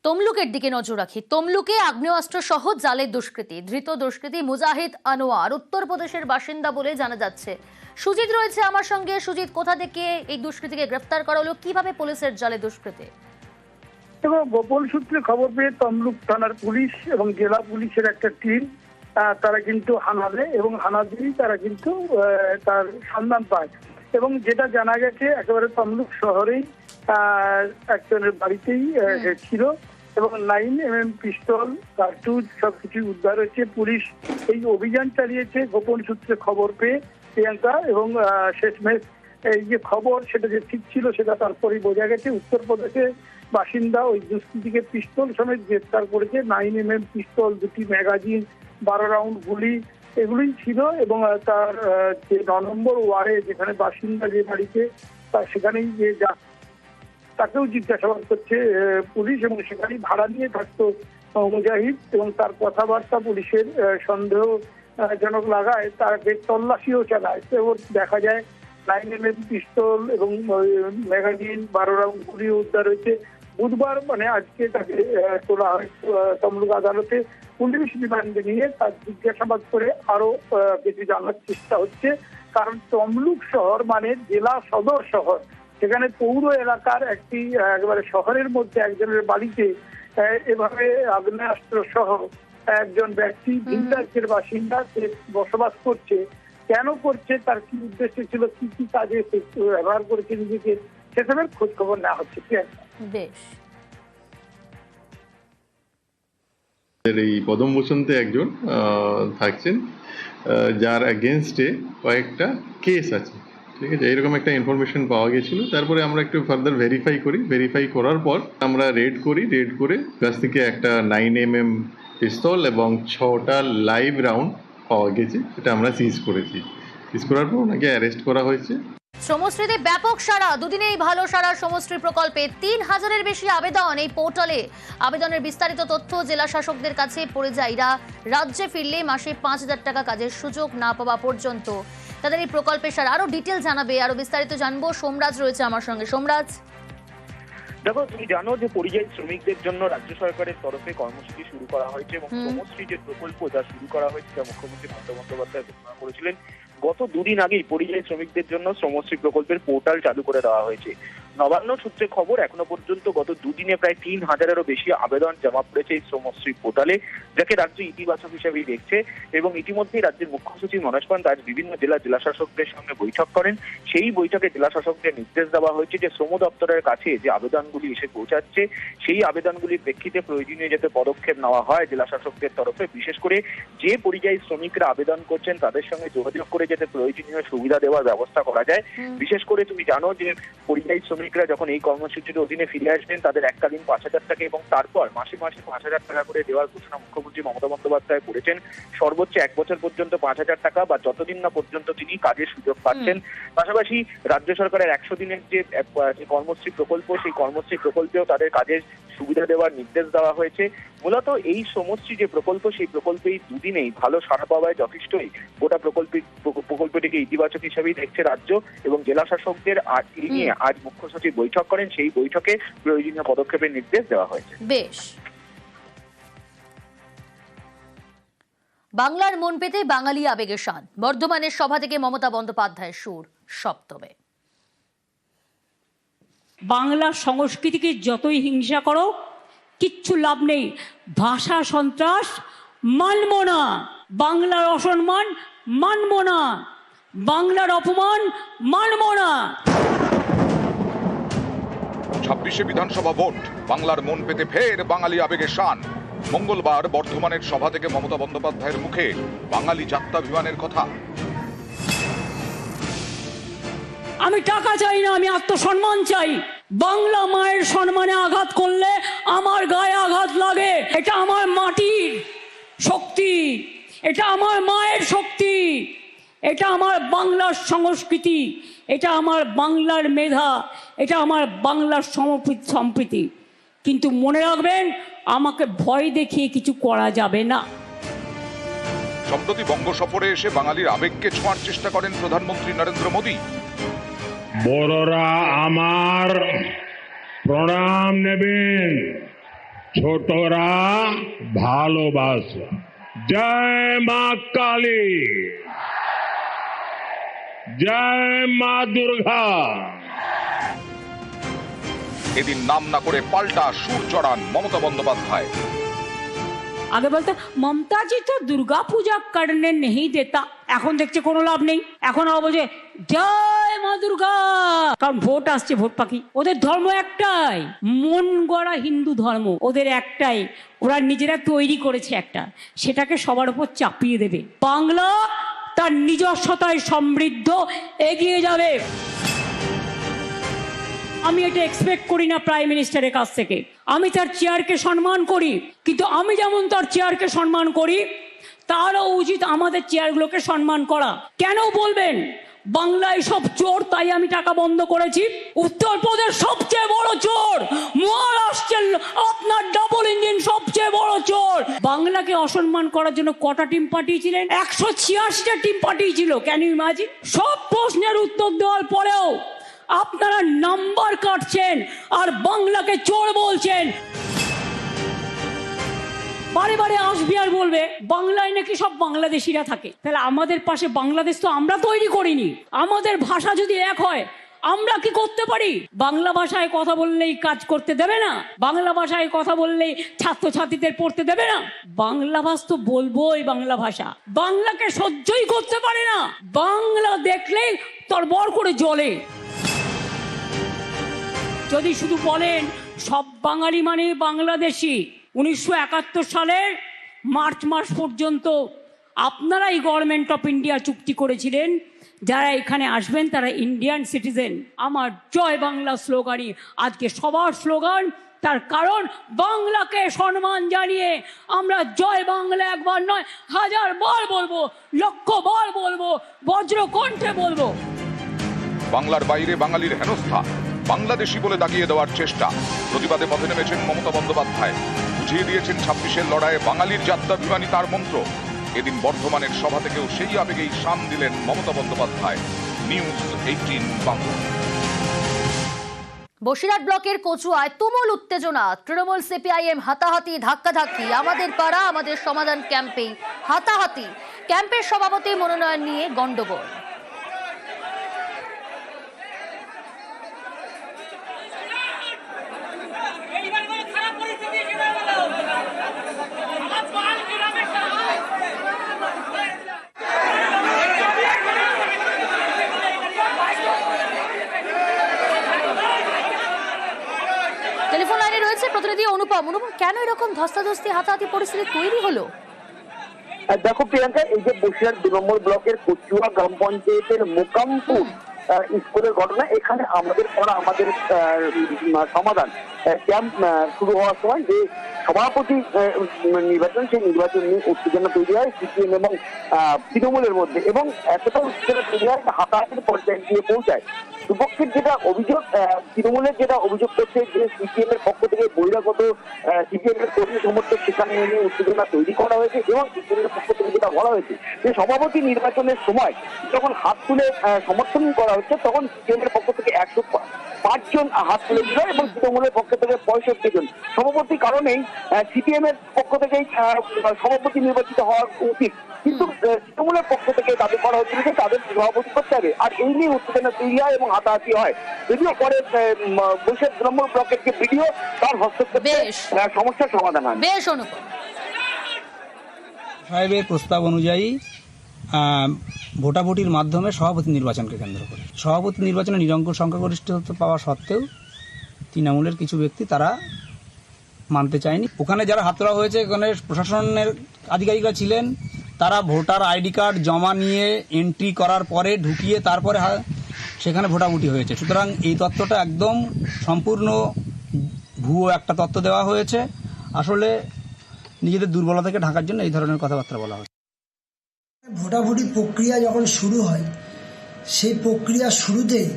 তমলুকের দিকে নজর রাখি। তমলুকে আগ্নেয়াস্ত্র সহ জালের দুষ্কৃতী, ধৃত দুষ্কৃতী মুজাহিদ আনোয়ার উত্তরপ্রদেশের বাসিন্দা বলে জানা যাচ্ছে। সুজিত রয়েছে আমার সঙ্গে। সুজিত, কোথা থেকে এই দুষ্কৃতীকে গ্রেফতার করা হলো, কিভাবে পুলিশের জালে দুষ্কৃতী? এবং গোপন সূত্রে খবর পেয়ে তমলুক থানার পুলিশ এবং জেলা পুলিশের একটা টিম তারা কিন্তু হানা দেয় এবং হানা দিয়েই তারা কিন্তু তার সন্ধান পায়। এবং যেটা জানা গেছে একেবারে তমলুক শহরেই একজনের বাড়িতেই ছিল এবং 9mm পিস্তল, কার্তুজ সবকিছু উদ্ধার হয়েছে। পুলিশ এই অভিযান চালিয়েছে গোপন সূত্রে খবর পেয়ে প্রিয়াঙ্কা, এবং শেষমেশ এই যে খবর সেটা যে ঠিক ছিল সেটা তারপরেই বোঝা গেছে। উত্তরপ্রদেশের বাসিন্দা ওই দুষ্কৃতীকে পিস্তল সমেত গ্রেফতার করেছে। 9mm পিস্তল, 2টি ম্যাগাজিন, 12 রাউন্ড গুলি এগুলোই ছিল। এবং তার যে 9 নম্বর ওয়ার্ডে যেখানে বাসিন্দা যে বাড়িতে সেখানেই যে তাকেও জিজ্ঞাসাবাদ করছে পুলিশ, এবং সেখানেই ভাড়া নিয়ে থাকতো মুজাহিদ। এবং তার কথাবার্তা পুলিশের সন্দেহজনক লাগায় তাকে তল্লাশিও চালায়। তো দেখা যায় 9mm পিস্তল এবং ম্যাগাজিন, 12 রাউন্ড গুলি উদ্ধার হয়েছে। বুধবার মানে আজকে তাকে তোলা হয় তমলুক আদালতে। পুলিশ রিমান্ডে নিয়ে তার জিজ্ঞাসাবাদ করে আরো কিছু জানার চেষ্টা হচ্ছে। কারণ তমলুক শহর মানে জেলা সদর শহর, সেখানে পৌর এলাকার একটি একেবারে শহরের মধ্যে একজনের বাড়িতে এভাবে আগ্নেয়াস্ত্র সহ একজন ব্যক্তি ভিন রাজ্যের বাসিন্দা সে বসবাস করছে। কেন করছে, তার কি উদ্দেশ্য ছিল, কি কি কাজে ব্যবহার করেছে নিজেকে, সেসবের খোঁজ খবর নেওয়া হচ্ছে। বেশ। এই পদম বসন্তে একজন থাকছেন যার এগেনস্টে কয়েকটা কেস আছে, ঠিক আছে। এরকম একটা ইনফরমেশন পাওয়া গেছিল। তারপরে আমরা একটু ফার্দার ভেরিফাই করার পর আমরা রেড করে কাছ থেকে একটা 9mm পিস্তল এবং 6টা লাইভ রাউন্ড পাওয়া গেছে। এটা আমরা সিজ করার পর ওনাকে অ্যারেস্ট করা হয়েছে। শ্রমশ্রীতে ব্যাপক সাড়া, দুদিনেই ভালো সাড়া শ্রমশ্রী প্রকল্পে। 3000-এর বেশি আবেদন এই পোর্টালে। আবেদনের বিস্তারিত তথ্য জেলা শাসকদের কাছে পড়ে যায়। এরা রাজ্যে ফিরলে মাসে 5000 টাকা কাজের সুযোগ না পাওয়া পর্যন্ত তাদের এই প্রকল্পের সাড়া। আরো ডিটেল জানাবে, আরো বিস্তারিত জানবো। সোমরাজ রয়েছে আমার সঙ্গে। সোমরাজ, দেখো, তুমি জানো যে পরিযায়ী শ্রমিকদের জন্য রাজ্য সরকারের তরফে কর্মসূচি শুরু করা হয়েছে এবং শ্রমশ্রী যে প্রকল্প যা শুরু করা হয়েছে যা মুখ্যমন্ত্রী মমতা বন্দ্যোপাধ্যায় ঘোষণা করেছিলেন গত দুদিন আগেই পরিযায়ী শ্রমিকদের জন্য শ্রমশ্রী প্রকল্পের পোর্টাল চালু করে দেওয়া হয়েছে। নবান্ন সূত্রে খবর, এখনো পর্যন্ত গত দুদিনে প্রায় 3000-এরও বেশি আবেদন জমা পড়েছে এই শ্রমশ্রী পোর্টালে, যাকে রাজ্য ইতিবাচক হিসেবেই দেখছে। এবং ইতিমধ্যেই রাজ্যের মুখ্য সচিব মনোজ পান্ত আজ বিভিন্ন জেলা শাসকদের সঙ্গে বৈঠক করেন। সেই বৈঠকে জেলা শাসকদের নির্দেশ দেওয়া হয়েছে যে শ্রম দপ্তরের কাছে যে আবেদনগুলি এসে পৌঁছাচ্ছে সেই আবেদনগুলির প্রেক্ষিতে প্রয়োজনীয় যাতে পদক্ষেপ নেওয়া হয় জেলা শাসকদের তরফে। বিশেষ করে যে পরিযায়ী শ্রমিকরা আবেদন করছেন তাদের সঙ্গে যোগাযোগ করে যাতে প্রয়োজনীয় সুবিধা দেওয়ার ব্যবস্থা করা যায়। বিশেষ করে তুমি জানো যে পরিযায়ী শ্রমিকরা যখন এই কর্মসূচির অধীনে ফিরে আসবেন তাদের এককালীন 5000 টাকা এবং তারপর মাসে 5000 টাকা করে দেওয়ার ঘোষণা মুখ্যমন্ত্রী মমতা বন্দ্যোপাধ্যায় করেছেন। সর্বোচ্চ 1 বছর পর্যন্ত 5000 টাকা বা যতদিন না পর্যন্ত তিনি কাজের সুযোগ পাচ্ছেন। পাশাপাশি রাজ্য সরকারের 100 দিনের যে কর্মশ্রী প্রকল্প, সেই কর্মশ্রী প্রকল্পেও তাদের কাজের সুবিধা দেওয়ার নির্দেশ দেওয়া হয়েছে। মূলত এই শ্রমশ্রী যে প্রকল্প, সেই প্রকল্পেই দুদিনেই ভালো সাড়া পাওয়ায় যথেষ্টই গোটা প্রকল্পটিকে ইতিবাচক হিসেবেই দেখছে রাজ্য এবং জেলা শাসকদের। এই নিয়ে আজ মুখ্য সচিব বৈঠক করেন, সেই বৈঠকে প্রয়োজনীয় পদক্ষেপের নির্দেশ দেওয়া হয়েছে। বেশ। বাংলার মন পেতে বাঙালি আবেগে শান, বর্ধমানের সভা থেকে মমতা বন্দ্যোপাধ্যায়ের সুর সপ্তমে। বাংলার সংস্কৃতিকে যতই হিংসা করো কিচ্ছু লাভ নেই। ভাষা সন্ত্রাস মানব না, বাংলার অসম্মান মানব না, বাংলার অপমান মানব না। 26শে বিধানসভা ভোট, বাংলার মন পেতে ফের বাঙালি আবেগে শান। মঙ্গলবার বর্ধমানের সভা থেকে মমতা বন্দ্যোপাধ্যায়ের মুখে বাঙালি জাত্যাভিমানের কথা। আমি টাকা চাই না, আমি আত্মসম্মান চাই। বাংলা মায়ের সম্মানে আঘাত করলে আমার গায়ে আঘাত লাগে। এটা আমার মাটির শক্তি, এটা আমার মায়ের শক্তি, এটা আমার বাংলার সংস্কৃতি, এটা আমার বাংলার মেধা, এটা আমার বাংলার সম্প্রীতি। কিন্তু মনে রাখবেন, আমাকে ভয় দেখিয়ে কিছু করা যাবে না। সম্প্রতি বঙ্গ সফরে এসে বাঙালির আবেগকে ছোঁয়ার চেষ্টা করেন প্রধানমন্ত্রী নরেন্দ্র মোদী। বড়রা আমার প্রণাম নেবেন, ছোটরা ভালোবাসা। জয় মা কালী, জয় মা দুর্গা। এদিন নাম না করে পাল্টা সুর চড়ান মমতা বন্দ্যোপাধ্যায়। আগে বলতে মমতাজি তো দুর্গা পূজা করনে নেই দেতা, এখন দেখছে কোনো লাভ নেই, এখন বলছে জয় মা দুর্গা। কারণ ভোট আসছে, ভোট পাখি। ওদের ধর্ম একটাই, মন গড়া হিন্দু ধর্ম ওদের একটাই, ওরা নিজেরা তৈরি করেছে একটা, সেটাকে সবার উপর চাপিয়ে দেবে। বাংলা তার নিজস্বতায় সমৃদ্ধ এগিয়ে যাবে। আমি এটা এক্সপেক্ট করি না প্রাইম মিনিস্টারের কাছ থেকে। আমি তার চেয়ারকে সম্মান করি, কিন্তু আমি যেমন তার চেয়ারকে সম্মান করি, তারও উচিত আমাদের চেয়ারগুলোকে সম্মান করা। কেন বলবেন বাংলায় সব চোর তাই আমি টাকা বন্ধ করেছি? উত্তরপ্রদেশ সবচেয়ে বড় চোর, মহারাষ্ট্রের আপনার ডাবল ইঞ্জিন সবচেয়ে বড় চোর। বাংলাকে অসম্মান করার জন্য কটা টিম পাঠিয়েছিলেন? 186টা টিম পাঠিয়েছিল। Can you imagine? সব প্রশ্নের উত্তর দেওয়ার পরেও আপনারা নাম্বার কাটছেন আর বাংলাকে চোর বলছেন। বারে বারে আসবি আর বলবে বাংলায় নাকি সব বাংলাদেশিরা থাকে। তাহলে আমাদের পাশে বাংলাদেশ তো আমরা তৈরি করিনি। আমাদের ভাষা যদি এক হয় আমরা কি করতে পারি? বাংলা ভাষায় কথা বললেই কাজ করতে দেবে না, বাংলা ভাষায় কথা বললেই ছাত্রছাত্রীদের পড়তে দেবে না। বাংলা ভাষা তো বলবোই, বাংলা ভাষা। বাংলাকে সহ্যই করতে পারে না, বাংলা দেখলেই তরবর করে জ্বলে। যদি শুধু বলেন সব বাঙালি মানে বাংলাদেশি, 1971 সালের মার্চ মাস পর্যন্ত আপনারাই গভর্নমেন্ট অফ ইন্ডিয়া চুক্তি করেছিলেন যারা এখানে আসবেন তারা ইন্ডিয়ান সিটিজেন। আমার জয় বাংলা স্লোগানই আজকে সবার স্লোগান। তার কারণ বাংলাকে সম্মান জানিয়ে আমরা জয় বাংলা একবার নয় 1000 বার বলবো, লক্ষ বার বলবো, বজ্রকণ্ঠে বলবো। বাংলার বাইরে বাঙালির হেনস্থা, বাংলাদেশি বলে দাগিয়ে দেওয়ার চেষ্টা, প্রতিবাদে পথে নেমেছেন মমতা বন্দ্যোপাধ্যায়। বুঝিয়ে দিয়েছেন 26-এর লড়াইয়ে বাঙালির জাত্যাভিমানী তার মন্ত্র। এদিন বর্ধমানের সভা থেকেও সেই আবেগেই শান দিলেন মমতা বন্দ্যোপাধ্যায়। নিউজ 18 বাংলা। বসিরহাট ব্লকের কচুয়ায় তুমুল উত্তেজনা, তৃণমূল সিপিআইএম হাতাহাতি ধাক্কাধাক্কি। আমাদের পাড়া আমাদের সমাধান ক্যাম্পেই হাতাহাতি, ক্যাম্পের সভাপতি মনোনয়ন নিয়ে গন্ডগোল। টেলিফোন লাইনে রয়েছে প্রতিনিধি অনুপম। কেন এরকম ধস্তাধস্তি হাতাহাতি পরিস্থিতি তৈরি হলো? দেখো প্রিয়াঙ্কা, এই যে বসিরহাট 2 নম্বর ব্লকের কচুয়া গ্রাম পঞ্চায়েতের মোকামপুর স্কুলের ঘটনা, এখানে আমাদের পড়া আমাদের সমাধান ক্যাম্প শুরু হওয়ার সময় যে সভাপতি নির্বাচন, সেই নির্বাচন নিয়ে উত্তেজনা তৈরি হয় সিপিএম এবং তৃণমূলের মধ্যে, এবং এতটা উত্তেজনা তৈরি হয় হাতাহাতির পর্যায়ে গিয়ে পৌঁছায়। দুপক্ষের যেটা অভিযোগ, তৃণমূলের যেটা অভিযোগ করছে যে সিপিএম এর পক্ষ থেকে বহিরাগত সিপিএম এর কর্মী সমর্থক সেখানে এনে উত্তেজনা তৈরি করা হয়েছে, এবং সিপিএম এর পক্ষ থেকে যেটা বলা হয়েছে যে সভাপতি নির্বাচনের সময় যখন হাত তুলে সমর্থন করা হচ্ছে তখন সিপিএম এর পক্ষ থেকে 105 জন হাত তুলেছিল এবং তৃণমূলের পক্ষ থেকে 65 জন। সভাপতি কারণেই সিপিএম এর পক্ষ থেকেই সভাপতি নির্বাচিত হওয়া উচিত, কিন্তু তৃণমূলের পক্ষ থেকে দাবি করা হচ্ছিল যে তাদের সভাপতি করতে হবে। আর এই নিয়ে উত্তেজনা তৈরি হয় এবং হাতাহাতি হয়, যদিও পরে বসিরহাট 2 নম্বর ব্লকের যে ভিডিও তার হস্তক্ষেপে সমস্যার সমাধান হয়। বেশ অনুপম। সাহেবের প্রস্তাব অনুযায়ী ভোটাভুটির মাধ্যমে সভাপতি নির্বাচনকে কেন্দ্র করে সভাপতি নির্বাচনে নিরঙ্কুশ সংখ্যাগরিষ্ঠতা পাওয়া সত্ত্বেও তৃণমূলের কিছু ব্যক্তি তারা মানতে চায়নি। ওখানে যারা হাতড়া হয়েছে, ওখানে প্রশাসনের আধিকারিকরা ছিলেন, তারা ভোটার আইডি কার্ড জমা নিয়ে এন্ট্রি করার পরে ঢুকিয়ে তারপরে সেখানে ভোটাভুটি হয়েছে। সুতরাং এই তথ্যটা একদম সম্পূর্ণ ভুয়ো একটা তথ্য দেওয়া হয়েছে। আসলে নিজেদের দুর্বলতাকে ঢাকার জন্য এই ধরনের কথাবার্তা বলা হচ্ছে। ভোটাভুটি প্রক্রিয়া যখন শুরু হয়, সেই প্রক্রিয়া শুরুতেই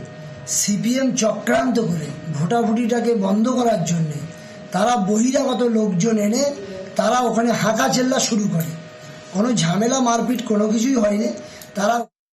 সিপিএম চক্রান্ত করে ভোটাভুটিটাকে বন্ধ করার জন্য তারা বহিরাগত লোকজন এনে তারা ওখানে হাঁকা চেল্লা শুরু করে। কোনো ঝামেলা মারপিট কোনো কিছুই হয়নি। তারা